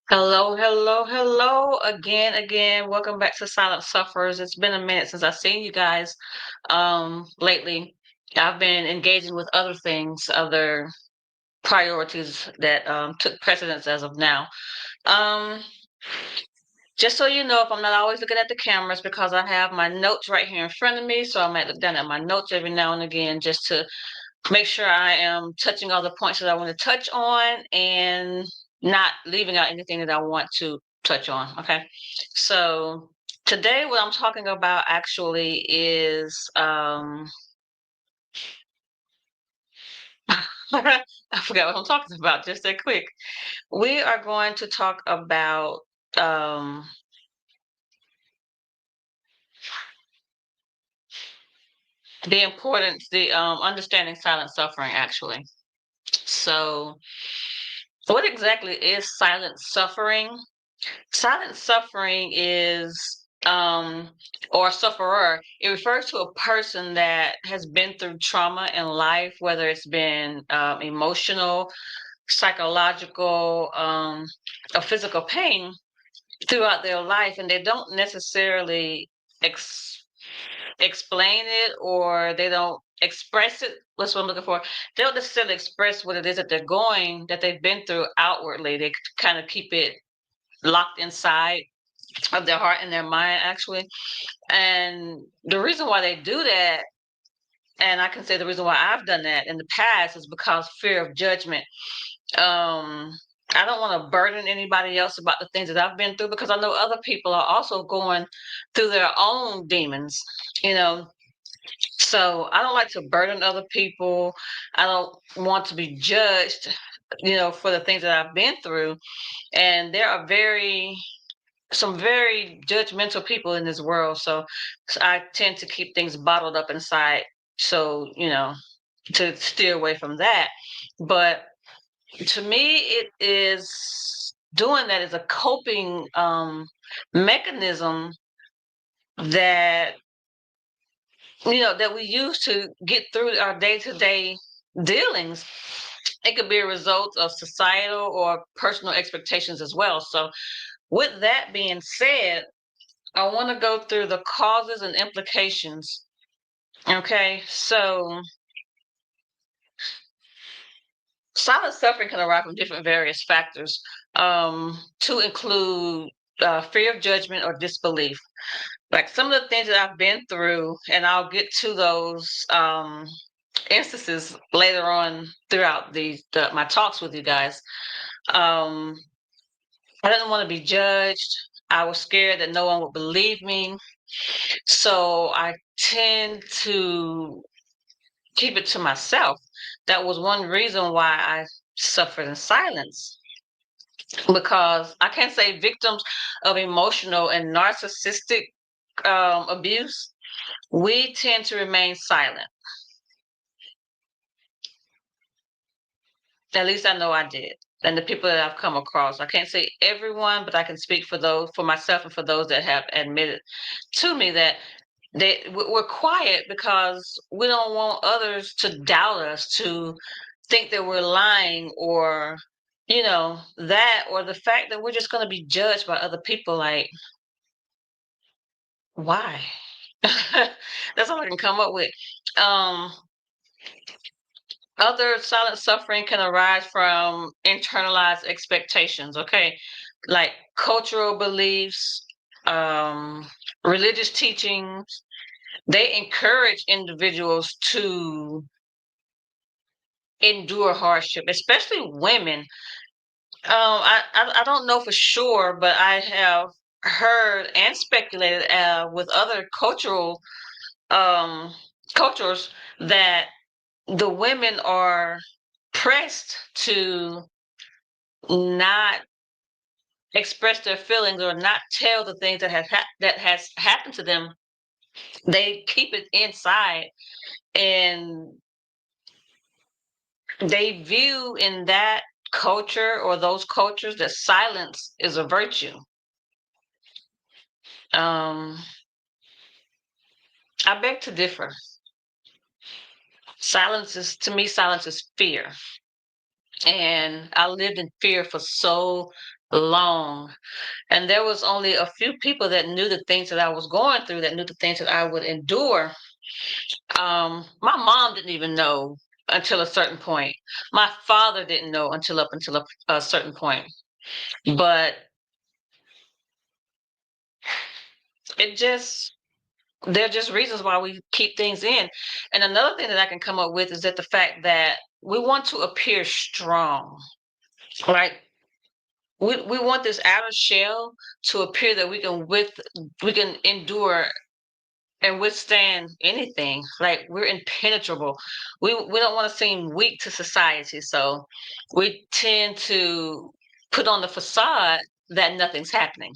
Hello, hello, hello again. Welcome back to Silent Sufferers. It's been a minute since I've seen you guys lately. I've been engaging with other things, other priorities that took precedence as of now. Um, just so you know, if I'm not always looking at the cameras because I have my notes right here in front of me, so I might look down at my notes every now and again just to make sure I am touching all the points that I want to touch on and not leaving out anything that I want to touch on. Okay. So today, what I'm talking about actually is I forgot what I'm talking about just that quick. We are going to talk about um, the importance, the understanding silent suffering, actually. So, what exactly is silent suffering? Silent suffering is, or sufferer, it refers to a person that has been through trauma in life, whether it's been emotional, psychological, or physical pain throughout their life, and they don't necessarily ex- explain it or they don't express it. What's what I'm looking for? They don't necessarily express what it is that they're going, that they've been through outwardly. They kind of keep it locked inside of their heart and their mind actually. And the reason why they do that, and I can say the reason why I've done that in the past, is because fear of judgment. um I don't want to burden anybody else about the things that I've been through because I know other people are also going through their own demons, you know. So I don't like to burden other people. I don't want to be judged, for the things that I've been through. And there are some very judgmental people in this world. So I tend to keep things bottled up inside. So, to steer away from that. But to me, it is doing that is a coping mechanism that, that we use to get through our day to day dealings. It could be a result of societal or personal expectations as well. So, with that being said, I want to go through the causes and implications. Okay, so silent suffering can arise from different various factors, to include fear of judgment or disbelief. Like some of the things that I've been through, and I'll get to those instances later on throughout my talks with you guys. Um, I didn't want to be judged. I was scared that no one would believe me. So I tend to keep it to myself. That was one reason why I suffered in silence, because I can't say victims of emotional and narcissistic abuse, we tend to remain silent. At least I know I did. And the people that I've come across, I can't say everyone, but I can speak for myself and for those that have admitted to me that we're quiet because we don't want others to doubt us, to think that we're lying, or that, or the fact that we're just going to be judged by other people. Like, why? That's all I can come up with. um Other silent suffering can arise from internalized expectations, okay, like cultural beliefs, um religious teachings. They encourage individuals to endure hardship, especially women. I don't know for sure, but I have heard and speculated with other um, cultures that the women are pressed to not express their feelings or not tell the things that has happened to them. They keep it inside, and they view in that culture or those cultures that silence is a virtue. Um, I beg to differ. Silence is fear. And I lived in fear for so long. And there was only a few people that knew the things that I was going through, that knew the things that I would endure. My mom didn't even know until a certain point. My father didn't know until a certain point. But it just they're just reasons why we keep things in. And another thing that I can come up with is that the fact that we want to appear strong. Like we want this outer shell to appear that we can endure and withstand anything. Like we're impenetrable. We don't want to seem weak to society, so we tend to put on the facade that nothing's happening.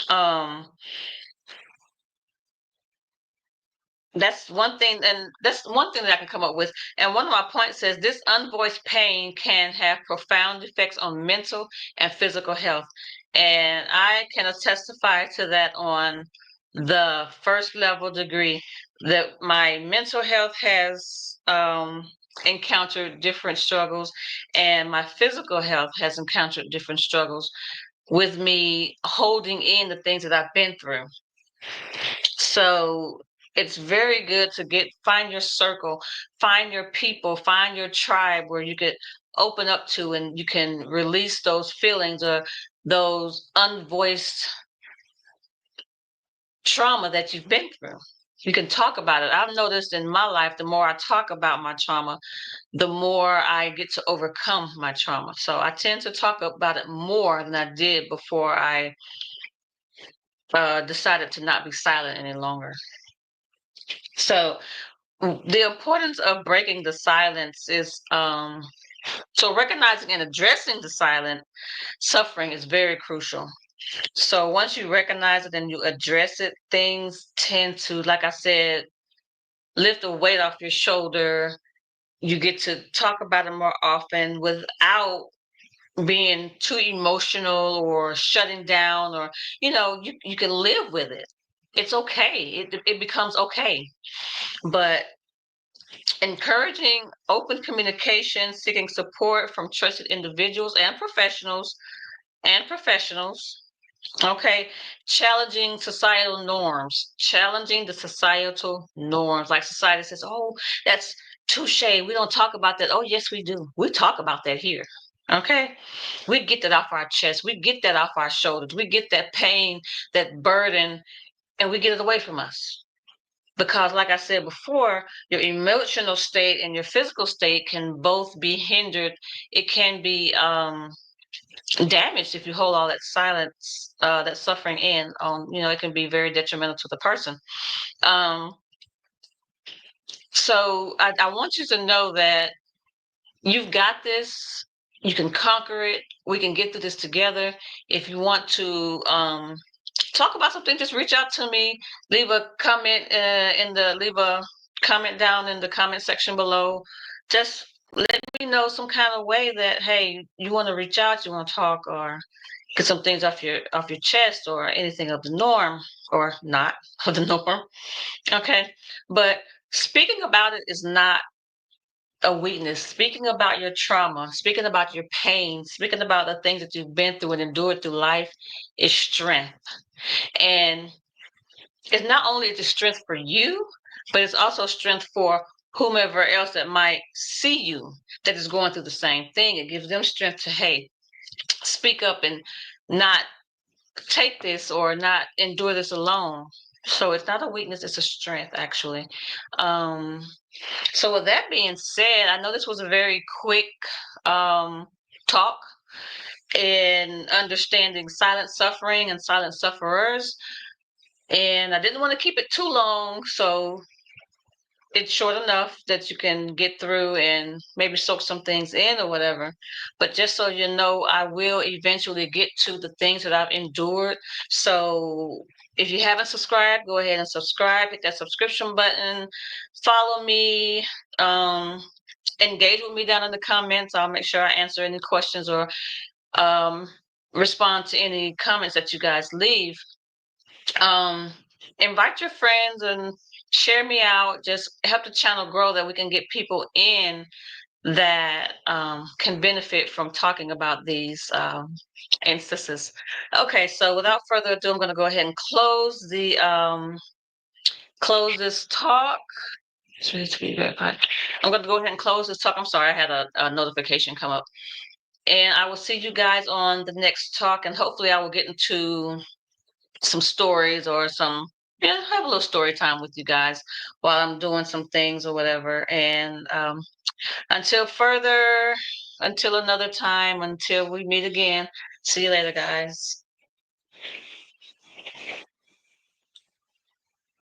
Um, that's one thing that I can come up with. And one of my points says this unvoiced pain can have profound effects on mental and physical health. And I can testify to that on the first level degree that my mental health has encountered different struggles, and my physical health has encountered different struggles with me holding in the things that I've been through. So it's very good to find your circle, find your people, find your tribe where you could open up to and you can release those feelings or those unvoiced trauma that you've been through. You can talk about it. I've noticed in my life, the more I talk about my trauma, the more I get to overcome my trauma. So I tend to talk about it more than I did before I decided to not be silent any longer. So the importance of breaking the silence is so recognizing and addressing the silent suffering is very crucial. So once you recognize it and you address it, things tend to, like I said, lift the weight off your shoulder. You get to talk about it more often without being too emotional or shutting down, or you can live with it. It's okay. It becomes okay. But encouraging open communication, seeking support from trusted individuals and professionals. Okay, challenging the societal norms. Like society says, oh, that's touche. We don't talk about that. Oh, yes, we do. We talk about that here. Okay, we get that off our chest. We get that off our shoulders. We get that pain, that burden, and we get it away from us. Because, like I said before, your emotional state and your physical state can both be hindered. It can be damaged if you hold all that silence, that suffering in. It can be very detrimental to the person. Um, so I want you to know that you've got this. You can conquer it. We can get through this together. If you want to talk about something, just reach out to me. Leave a comment leave a comment down in the comment section below. Just let me know some kind of way that, hey, you want to reach out, you want to talk, or get some things off your chest, or anything of the norm, or not of the norm. Okay, but speaking about it is not a weakness. Speaking about your trauma, speaking about your pain, speaking about the things that you've been through and endured through life is strength. And it's not only the strength for you, but it's also strength for whomever else that might see you that is going through the same thing. It gives them strength to, hey, speak up and not take this or not endure this alone. So it's not a weakness, it's a strength, actually. Um, so with that being said, I know this was a very quick talk in understanding silent suffering and silent sufferers. And I didn't want to keep it too long, so it's short enough that you can get through and maybe soak some things in or whatever. But just so you know, I will eventually get to the things that I've endured. So if you haven't subscribed, go ahead and subscribe, hit that subscription button, follow me, um, engage with me down in the comments. I'll make sure I answer any questions or um, respond to any comments that you guys leave. um Invite your friends and share me out. Just help the channel grow that we can get people in that can benefit from talking about these instances. Okay, so without further ado, I'm going to go ahead and close this talk. It's ready to be verified. I'm going to go ahead and close this talk. I'm sorry, I had a notification come up. And I will see you guys on the next talk, and hopefully I will get into some stories or some, yeah, have a little story time with you guys while I'm doing some things or whatever. And until further, until another time, until we meet again, see you later, guys.